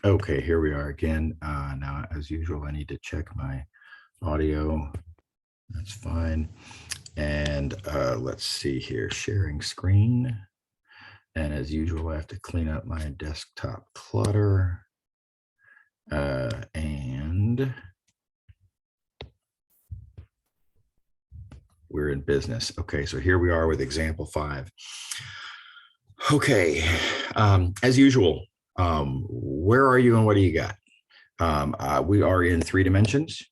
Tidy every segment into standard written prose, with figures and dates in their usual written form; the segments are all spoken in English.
Okay, here we are again. Now, as usual, I need to check my audio. That's fine. And let's see here, sharing screen. And as usual, I have to clean up my desktop clutter. And we're in business. Okay, so here we are with example 5. Okay, as usual, where are you and what do you got? We are in 3 dimensions,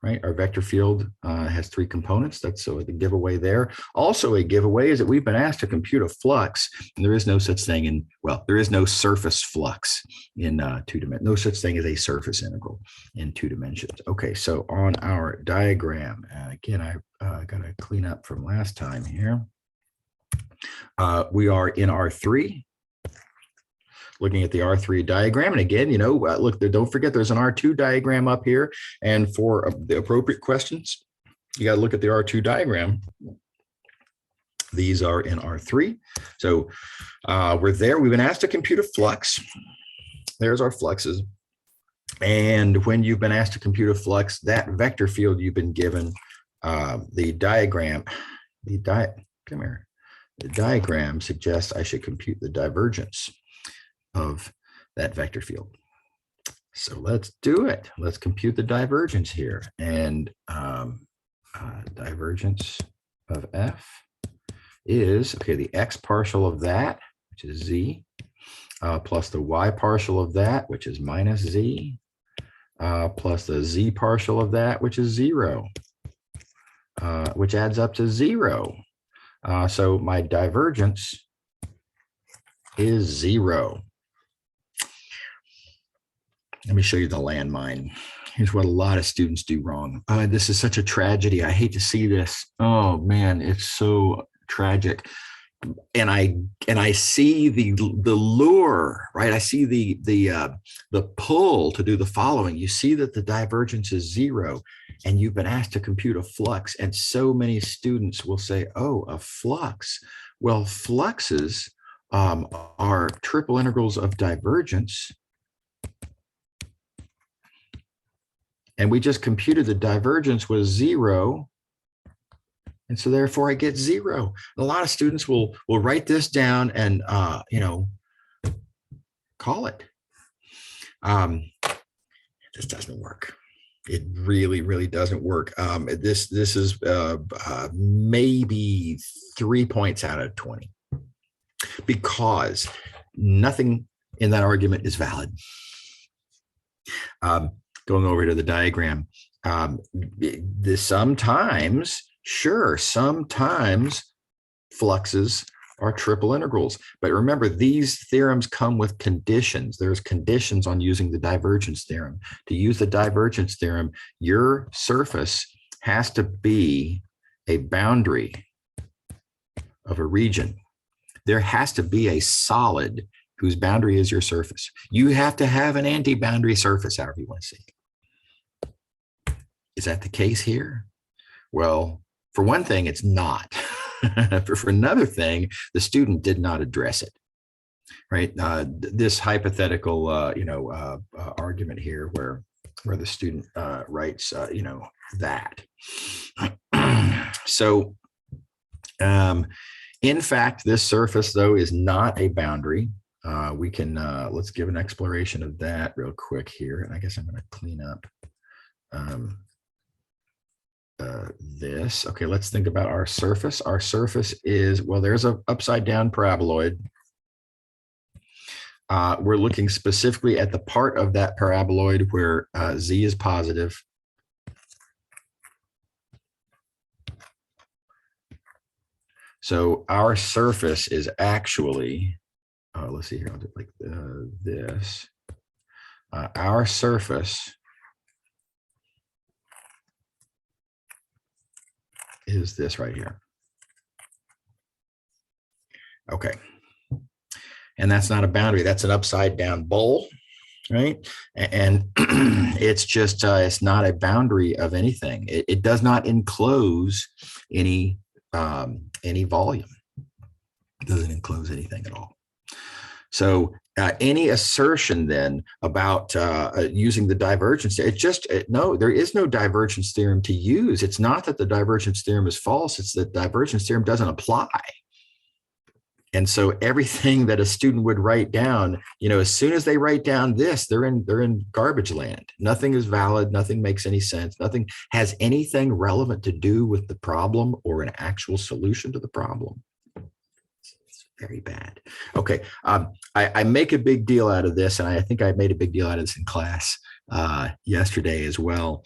right? Our vector field has 3 components. That's so the giveaway there. Also a giveaway is that we've been asked to compute a flux, and there is no such thing in, well, there is no surface flux in 2 dimensions. No such thing as a surface integral in 2 dimensions. Okay, so on our diagram, again, I got to clean up from last time here. We are in R3, looking at the R3 diagram. And again, you know, look, don't forget there's an R2 diagram up here. And for the appropriate questions, you got to look at the R2 diagram. These are in R3. So we're there. We've been asked to compute a flux. There's our fluxes. And when you've been asked to compute a flux, that vector field you've been given, the diagram, come here. The diagram suggests I should compute the divergence of that vector field. So let's do it. Let's compute the divergence here. And divergence of F is, okay, the X partial of that, which is Z, plus the Y partial of that, which is minus Z, plus the Z partial of that, which is 0, which adds up to 0. So my divergence is 0. Let me show you the landmine. Here's what a lot of students do wrong. This is such a tragedy. I hate to see this. Oh man, it's so tragic. And I see the lure, right? I see the pull to do the following. You see that the divergence is 0, and you've been asked to compute a flux. And so many students will say, "Oh, a flux." Well, fluxes are triple integrals of divergence. And we just computed the divergence was 0. And so therefore I get 0. And a lot of students will write this down and, you know, call it. This doesn't work. It really, really doesn't work. This is maybe 3 points out of 20 because nothing in that argument is valid. Going over to the diagram, sometimes fluxes are triple integrals. But remember, these theorems come with conditions. There's conditions on using the divergence theorem. To use the divergence theorem, your surface has to be a boundary of a region. There has to be a solid whose boundary is your surface. You have to have an anti-boundary surface, however you want to see it. Is that the case here? Well, for one thing, it's not. For another thing, the student did not address it, right? This hypothetical, argument here where the student writes, that. So, in fact, this surface, though, is not a boundary. We can, let's give an exploration of that real quick here. And I guess I'm going to clean up this. Okay, let's think about our surface. Our surface is, well, there's an upside down paraboloid. We're looking specifically at the part of that paraboloid where Z is positive. So our surface is actually, let's see here, I'll do like this. Our surface is this right here. Okay. And that's not a boundary. That's an upside down bowl, right? And it's just, it's not a boundary of anything. It does not enclose any volume. It doesn't enclose anything at all. So any assertion then about using the divergence, no, there is no divergence theorem to use. It's not that the divergence theorem is false, it's that divergence theorem doesn't apply. And so everything that a student would write down, as soon as they write down this, they're in garbage land. Nothing is valid, nothing makes any sense, nothing has anything relevant to do with the problem or an actual solution to the problem. Very bad. Okay, I make a big deal out of this, and I think I made a big deal out of this in class yesterday as well,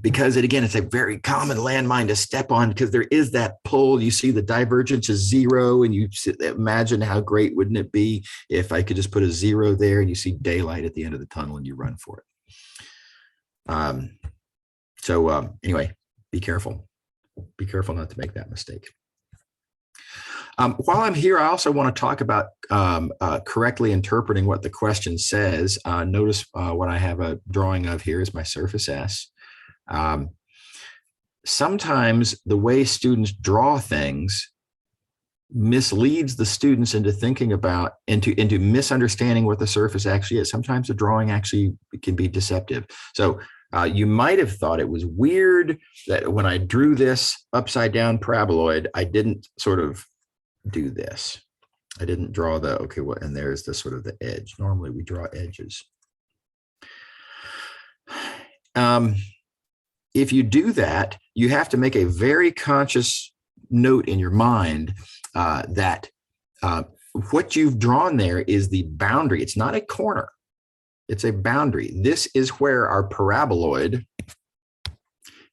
because it's a very common landmine to step on, because there is that pull. You see the divergence is 0, and you imagine how great wouldn't it be if I could just put a 0 there, and you see daylight at the end of the tunnel, and you run for it. Anyway, be careful. Be careful not to make that mistake. While I'm here, I also want to talk about correctly interpreting what the question says. Notice what I have a drawing of here is my surface S. Sometimes the way students draw things misleads the students into thinking about, into misunderstanding what the surface actually is. Sometimes the drawing actually can be deceptive. So you might have thought it was weird that when I drew this upside down paraboloid, I didn't sort of do this. I didn't draw and there's the sort of the edge. Normally we draw edges. If you do that, you have to make a very conscious note in your mind that what you've drawn there is the boundary. It's not a corner. It's a boundary. This is where our paraboloid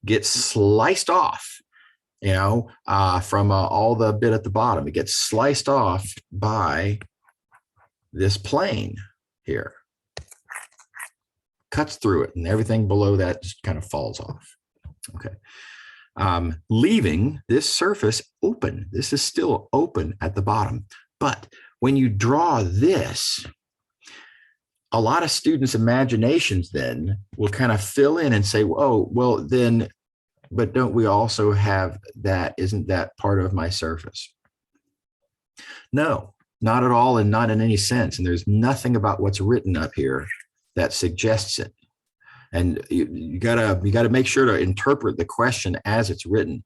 gets sliced off. From all the bit at the bottom, it gets sliced off by this plane here, cuts through it, and everything below that just kind of falls off. Okay, leaving this surface open. This is still open at the bottom. But when you draw this, a lot of students' imaginations then will kind of fill in and say, oh, well, then, but don't we also have that? Isn't that part of my surface? No, not at all, and not in any sense. And there's nothing about what's written up here that suggests it. And you gotta make sure to interpret the question as it's written.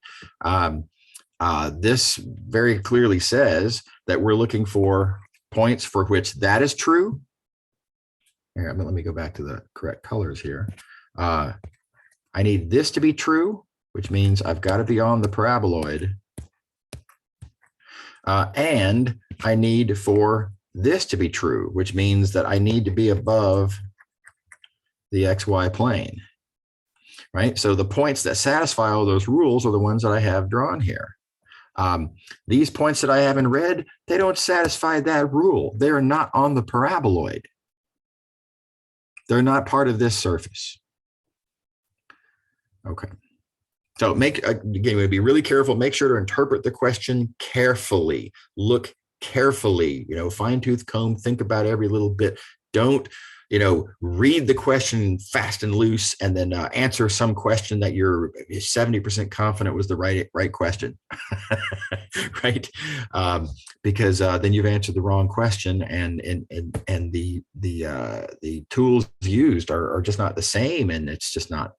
This very clearly says that we're looking for points for which that is true. Here, let me go back to the correct colors here. I need this to be true, which means I've got to be on the paraboloid. And I need for this to be true, which means that I need to be above the XY plane, right? So the points that satisfy all those rules are the ones that I have drawn here. These points that I have in red, they don't satisfy that rule. They are not on the paraboloid. They're not part of this surface. Okay. So again, be really careful. Make sure to interpret the question carefully. Look carefully, fine tooth comb, think about every little bit. Don't, read the question fast and loose and then answer some question that you're 70% confident was the right question, right? Because then you've answered the wrong question, and the tools used are just not the same, and it's not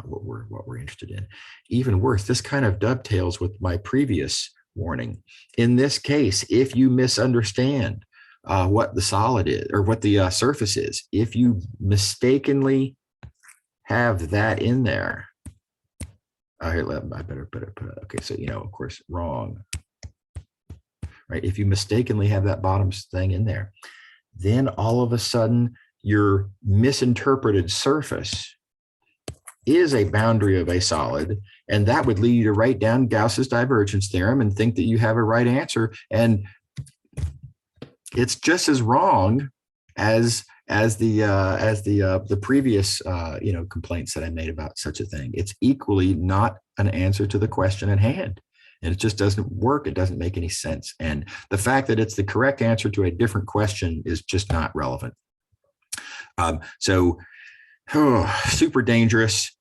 what we're interested in. Even worse, this kind of dovetails with my previous warning. In this case, if you misunderstand what the solid is or what the surface is, if you mistakenly have that in there, here, I better put it. Okay, so of course, wrong. Right? If you mistakenly have that bottom thing in there, then all of a sudden your misinterpreted surface is a boundary of a solid, and that would lead you to write down Gauss's divergence theorem and think that you have a right answer, and it's just as wrong as the previous complaints that I made about such a thing. It's equally not an answer to the question at hand, and it just doesn't work. It doesn't make any sense, and the fact that it's the correct answer to a different question is just not relevant. Super dangerous.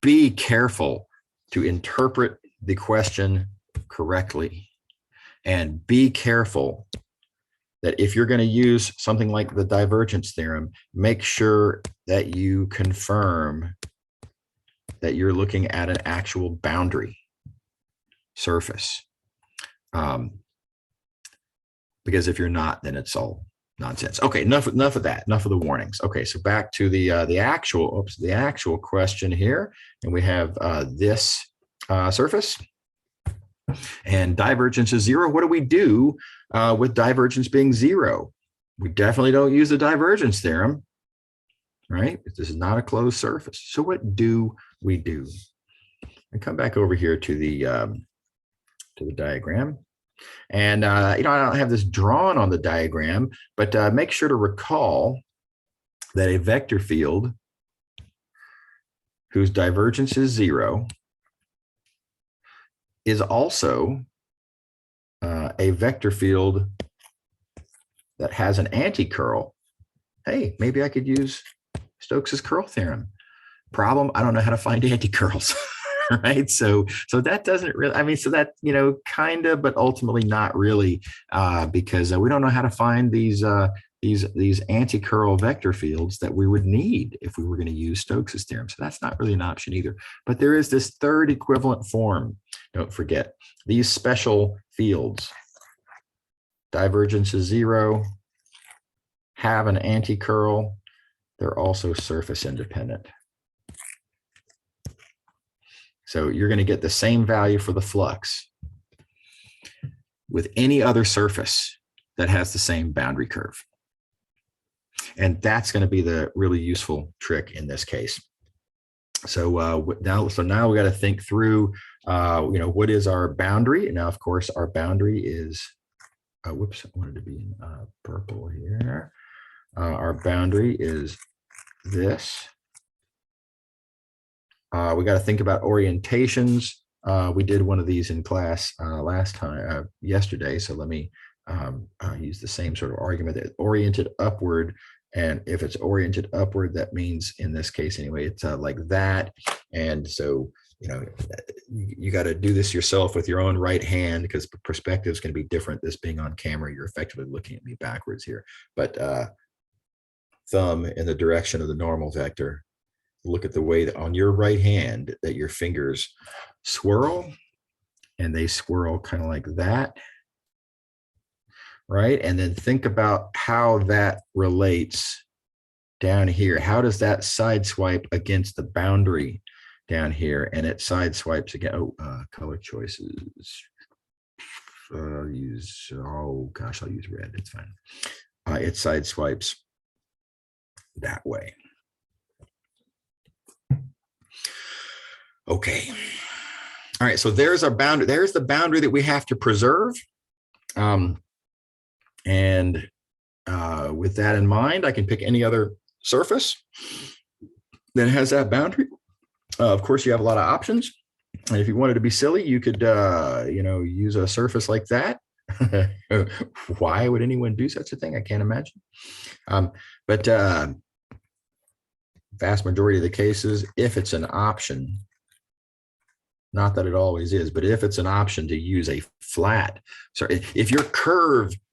Be careful to interpret the question correctly, and be careful that if you're going to use something like the divergence theorem, make sure that you confirm that you're looking at an actual boundary surface. Because if you're not, then it's all nonsense. Okay, enough of that. Enough of the warnings. Okay, so back to the actual question here, and we have this surface, and divergence is 0. What do we do with divergence being 0? We definitely don't use the divergence theorem, right? This is not a closed surface. So what do we do? And come back over here to the diagram. And, I don't have this drawn on the diagram, but make sure to recall that a vector field whose divergence is 0 is also a vector field that has an anti-curl. Hey, maybe I could use Stokes's curl theorem. Problem, I don't know how to find anti-curls. Right, so that doesn't really, I mean, so that, kind of, but ultimately not really, because we don't know how to find these anti-curl vector fields that we would need if we were going to use Stokes's theorem. So that's not really an option either. But there is this third equivalent form. Don't forget these special fields. Divergence is 0, have an anti-curl. They're also surface independent. So you're going to get the same value for the flux with any other surface that has the same boundary curve. And that's going to be the really useful trick in this case. So now we got to think through, what is our boundary? And now, of course, our boundary is, whoops, I wanted to be in purple here. Our boundary is this. We got to think about orientations. We did one of these in class yesterday. So let me use the same sort of argument that oriented upward. And if it's oriented upward, that means in this case anyway, it's like that. And so, you got to do this yourself with your own right hand because perspective is going to be different. This being on camera, you're effectively looking at me backwards here. But thumb in the direction of the normal vector. Look at the way that on your right hand that your fingers swirl, and they swirl kind of like that, right? And then think about how that relates down here. How does that sideswipe against the boundary down here? And it sideswipes again. Color choices. I'll use red. It's fine. It sideswipes that way. Okay. All right. So there's our boundary. There's the boundary that we have to preserve. And with that in mind, I can pick any other surface that has that boundary. Of course, you have a lot of options. And if you wanted to be silly, you could, use a surface like that. Why would anyone do such a thing? I can't imagine. But vast majority of the cases, if it's an option, not that it always is, but if it's an option to use a flat, so if your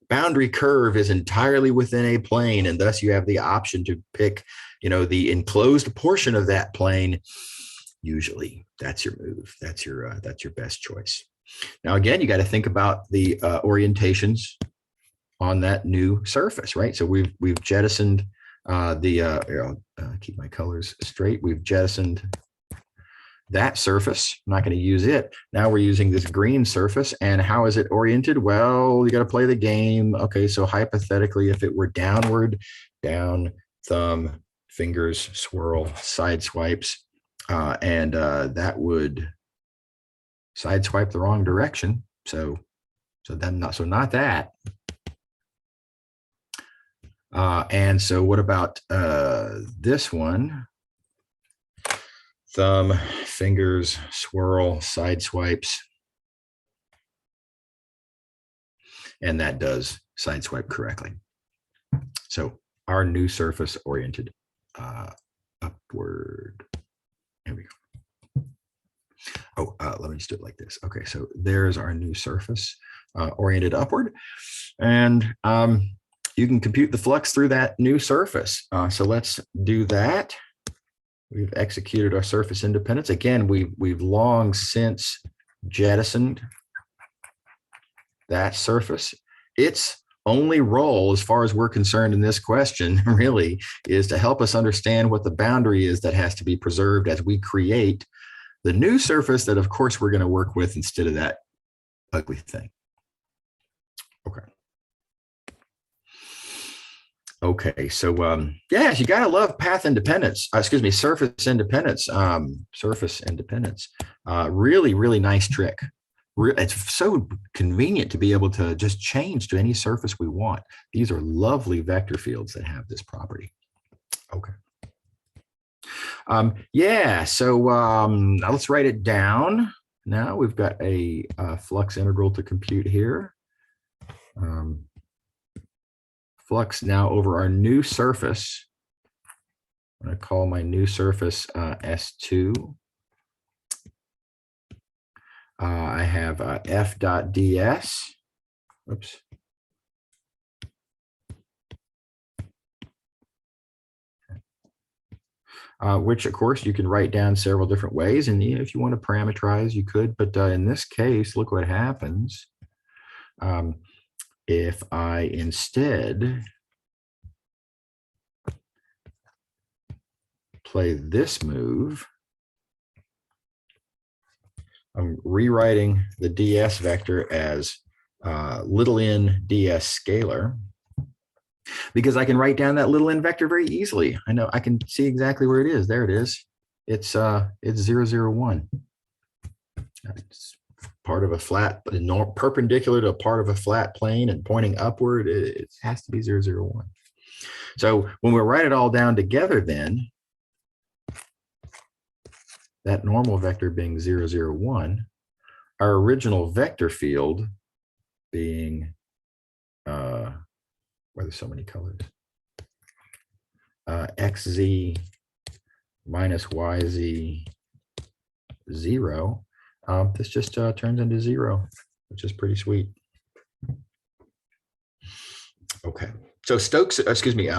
boundary curve is entirely within a plane, and thus you have the option to pick, the enclosed portion of that plane, usually that's your move. That's your best choice. Now, again, you got to think about the orientations on that new surface, right? So we've jettisoned I'll keep my colors straight. We've jettisoned that surface. I'm not going to use it. Now we're using this green surface. And how is it oriented? Well, you got to play the game. Okay, so hypothetically, if it were downward, down, thumb, fingers, swirl, side swipes, and that would sideswipe the wrong direction. So not that. And so what about this one? Thumb, fingers, swirl, side swipes. And that does side swipe correctly. So our new surface oriented upward. Here we go. Oh, let me just do it like this. Okay, so there's our new surface oriented upward. And you can compute the flux through that new surface. So let's do that. We've executed our surface independence. Again, we've long since jettisoned that surface. Its only role, as far as we're concerned in this question, really, is to help us understand what the boundary is that has to be preserved as we create the new surface that, of course, we're going to work with instead of that ugly thing. Okay. Okay, so yes, you gotta love path independence. Excuse me, surface independence. Surface independence. Really, really nice trick. It's so convenient to be able to just change to any surface we want. These are lovely vector fields that have this property. Okay. Yeah, so let's write it down. Now we've got a flux integral to compute here. Flux now over our new surface. I'm going to call my new surface S2. I have F dot ds. Oops. Which, of course, you can write down several different ways. And if you want to parameterize, you could. But in this case, look what happens. If I instead play this move, I'm rewriting the ds vector as little n ds scalar, because I can write down that little n vector very easily. I know I can see exactly where it is. There it is. It's 0, 0, 1. It's part of a flat, perpendicular to a part of a flat plane and pointing upward. It has to be 0, 0, 1. So when we write it all down together, then that normal vector being 0, 0, 1, our original vector field being where there's so many colors, xz minus yz 0. This just turns into 0, which is pretty sweet. Okay, so Stokes, excuse me,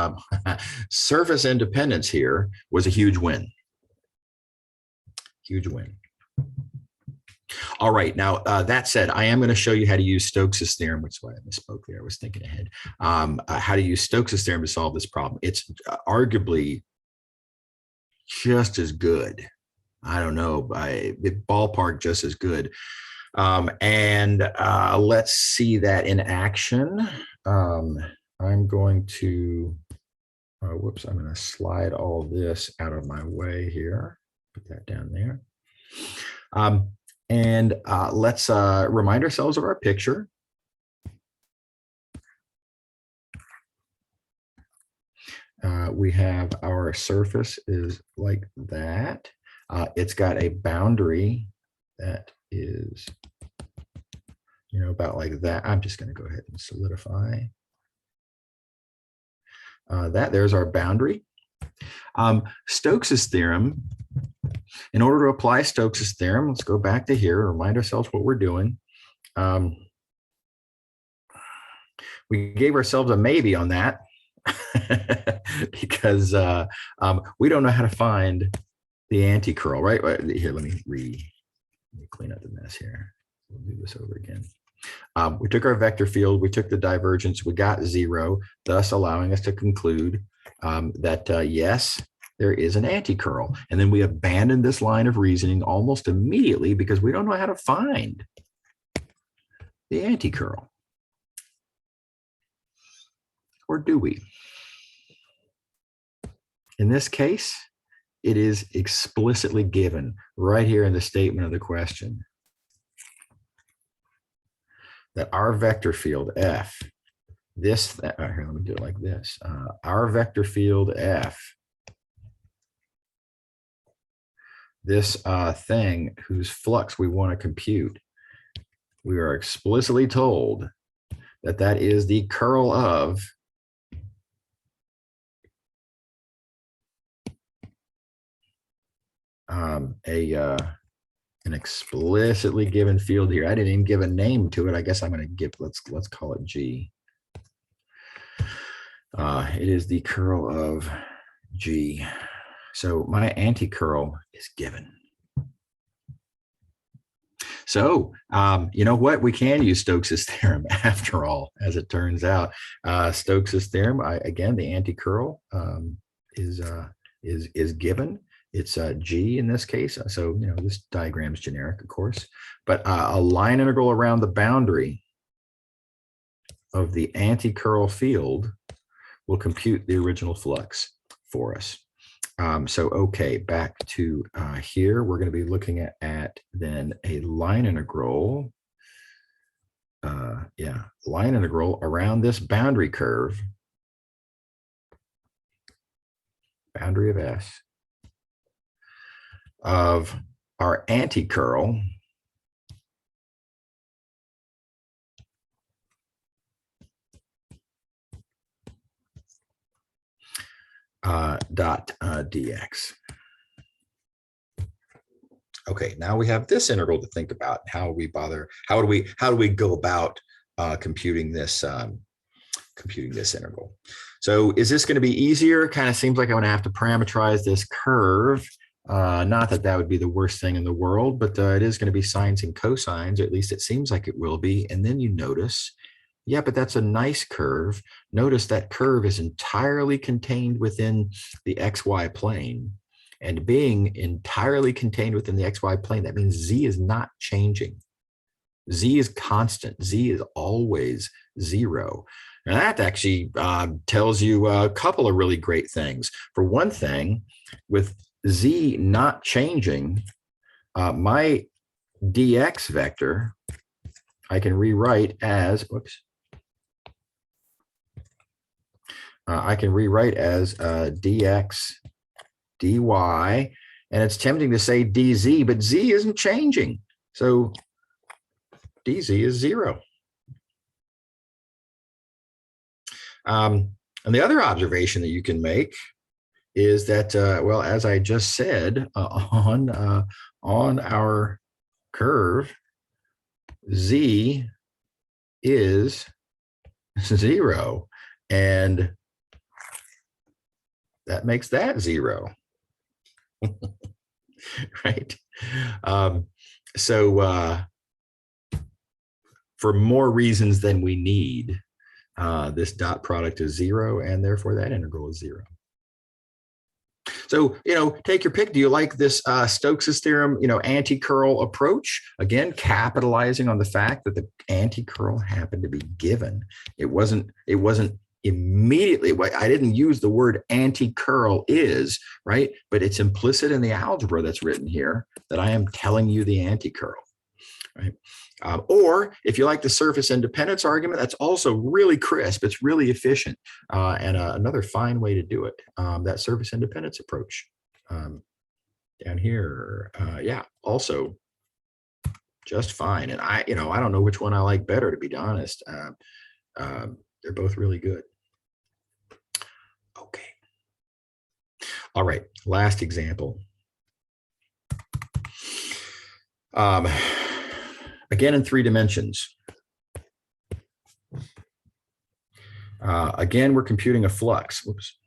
surface independence here was a huge win. Huge win. All right, now that said, I am going to show you how to use Stokes's theorem, which is why I misspoke there. I was thinking ahead. How to use Stokes's theorem to solve this problem. It's arguably just as good. I don't know, by ballpark just as good. Let's see that in action. I'm going to, whoops, I'm going to slide all this out of my way here. Put that down there. Let's remind ourselves of our picture. We have our surface is like that. It's got a boundary that is, about like that. I'm just going to go ahead and solidify that. There's our boundary. Stokes's theorem. In order to apply Stokes's theorem, let's go back to here, remind ourselves what we're doing. We gave ourselves a maybe on that because we don't know how to find the anti-curl, right? Here, let me clean up the mess here. We'll do this over again. We took our vector field, we took the divergence, we got 0, thus allowing us to conclude that yes, there is an anti-curl. And then we abandoned this line of reasoning almost immediately because we don't know how to find the anti-curl. Or do we? In this case, it is explicitly given right here in the statement of the question that our vector field F, here, let me do it like this. Our vector field F, this thing whose flux we want to compute, we are explicitly told that that is the curl of an explicitly given field here. I didn't even give a name to it. I guess I'm going to give, let's call it G. It is the curl of G. So my anti-curl is given. So, you know what? We can use Stokes's theorem after all, as it turns out. Stokes's theorem, again, the anti-curl is given. It's G in this case. So, you know, this diagram is generic, of course, but a line integral around the boundary of the anti-curl field will compute the original flux for us. So, okay, back to here, we're going to be looking at then a line integral. Line integral around this boundary curve, boundary of S, of our anti-curl dot dx. Okay, now we have this integral to think about. How do we go about computing this integral? So is this going to be easier? Kind of seems like I'm going to have to parameterize this curve. Not that that would be the worst thing in the world, but it is going to be sines and cosines, or at least it seems like it will be. And then you notice, yeah, but that's a nice curve. Notice that curve is entirely contained within the XY plane. And being entirely contained within the XY plane, that means Z is not changing. Z is constant. Z is always 0. And that actually tells you a couple of really great things. For one thing, with Z not changing, my dx vector, I can rewrite as, dx dy, and it's tempting to say dz, but z isn't changing. So dz is 0. And the other observation that you can make is that, well, as I just said, on our curve, z is 0, and that makes that 0. Right? So for more reasons than we need, this dot product is 0, and therefore that integral is 0. So, you know, take your pick. Do you like this Stokes's theorem, you know, anti-curl approach? Again, capitalizing on the fact that the anti-curl happened to be given. It wasn't immediately, I didn't use the word anti-curl is, right? But it's implicit in the algebra that's written here that I am telling you the anti-curl, right? Or if you like the surface independence argument, that's also really crisp. It's really efficient, and another fine way to do it. That surface independence approach down here, yeah, also just fine. And I don't know which one I like better, to be honest. They're both really good. Okay. All right. Last example. Again, in 3 dimensions. Again, we're computing a flux. Whoops.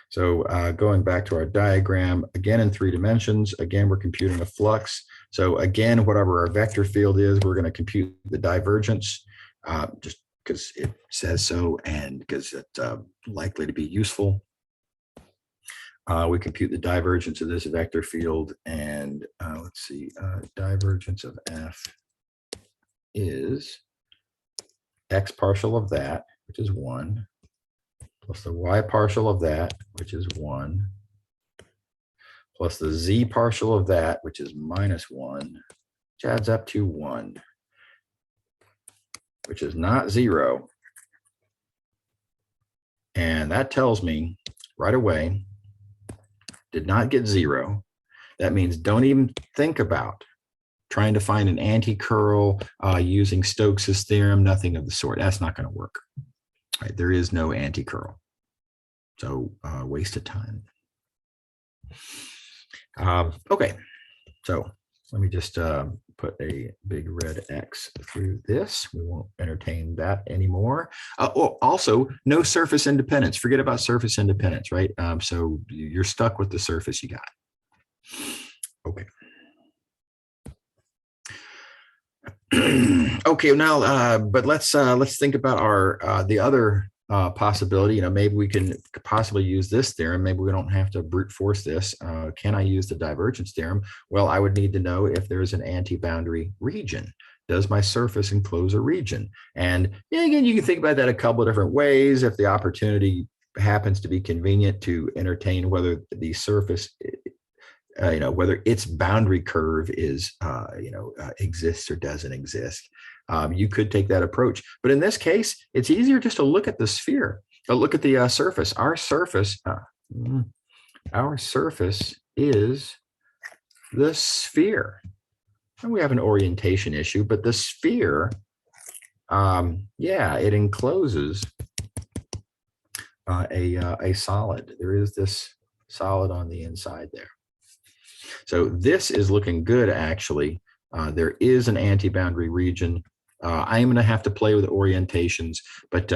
So going back to our diagram, again in 3 dimensions, again, we're computing a flux. So again, whatever our vector field is, we're going to compute the divergence just because it says so and because it's likely to be useful. We compute the divergence of this vector field, and let's see, divergence of F is X partial of that, which is 1, plus the Y partial of that, which is 1, plus the Z partial of that, which is -1, which adds up to 1, which is not 0. And that tells me right away, did not get 0. That means don't even think about trying to find an anti-curl using Stokes's theorem, nothing of the sort. That's not going to work. Right? There is no anti-curl. So waste of time. Okay, so let me just put a big red X through this. We won't entertain that anymore. Oh, also, no surface independence. Forget about surface independence, right? So you're stuck with the surface you got. Okay. Okay, now, but let's think about our the other possibility. You know, maybe we can possibly use this theorem. Maybe we don't have to brute force this. Can I use the divergence theorem? Well, I would need to know if there's an anti-boundary region. Does my surface enclose a region? And yeah, again, you can think about that a couple of different ways. If the opportunity happens to be convenient to entertain whether the surface whether its boundary curve is, exists or doesn't exist. You could take that approach. But in this case, it's easier just to look at the sphere, look at the surface. Our surface is the sphere. And we have an orientation issue, but the sphere, it encloses a solid. There is this solid on the inside there. So this is looking good, actually. There is an anti-boundary region. I am going to have to play with orientations, but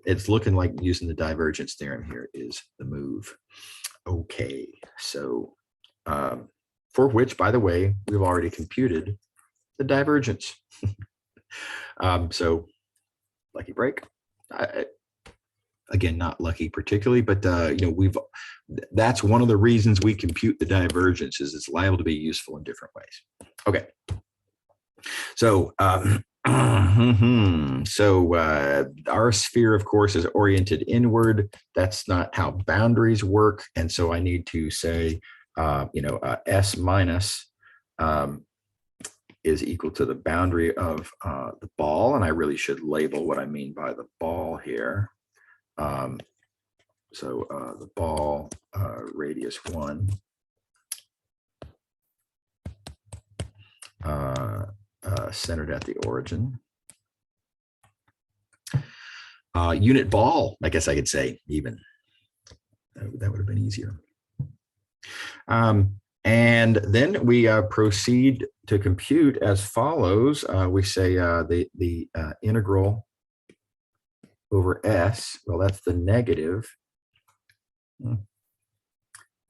it's looking like using the divergence theorem here is the move. Okay, so for which, by the way, we've already computed the divergence. So lucky break. Again, not lucky particularly, but that's one of the reasons we compute the divergence is it's liable to be useful in different ways. Okay. So, our sphere, of course, is oriented inward. That's not how boundaries work. And so I need to say, S minus is equal to the boundary of the ball. And I really should label what I mean by the ball here. The ball radius 1 centered at the origin. Unit ball, I guess I could say even. That would have been easier. And then we proceed to compute as follows. We say the integral over S, well, that's the negative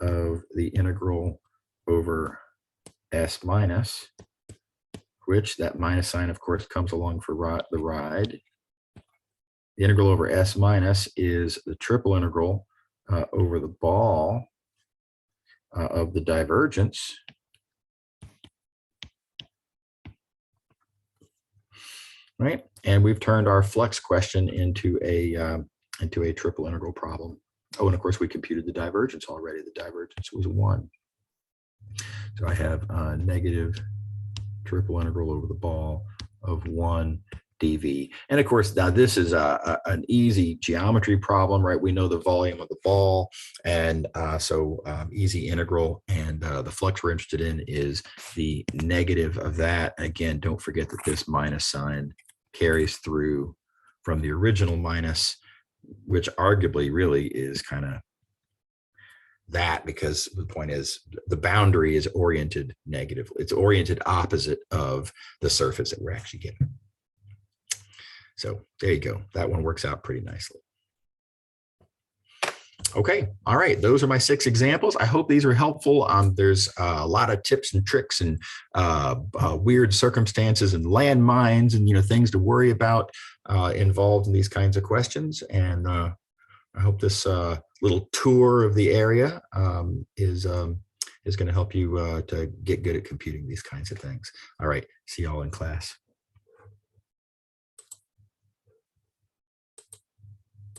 of the integral over S minus, which that minus sign, of course, comes along for the ride. The integral over S minus is the triple integral over the ball of the divergence. Right, and we've turned our flux question into a triple integral problem. Oh, and of course we computed the divergence already. The divergence was 1. So I have a negative triple integral over the ball of 1 dV. And of course, now this is an easy geometry problem, right? We know the volume of the ball, and easy integral, and the flux we're interested in is the negative of that. Again, don't forget that this minus sign carries through from the original minus, which arguably really is kind of that, because the point is the boundary is oriented negatively. It's oriented opposite of the surface that we're actually getting. So there you go. That one works out pretty nicely. Okay, all right, those are my 6 examples. I hope these were helpful. There's a lot of tips and tricks and weird circumstances and landmines and things to worry about involved in these kinds of questions. And I hope this little tour of the area is going to help you to get good at computing these kinds of things. All right, see y'all in class.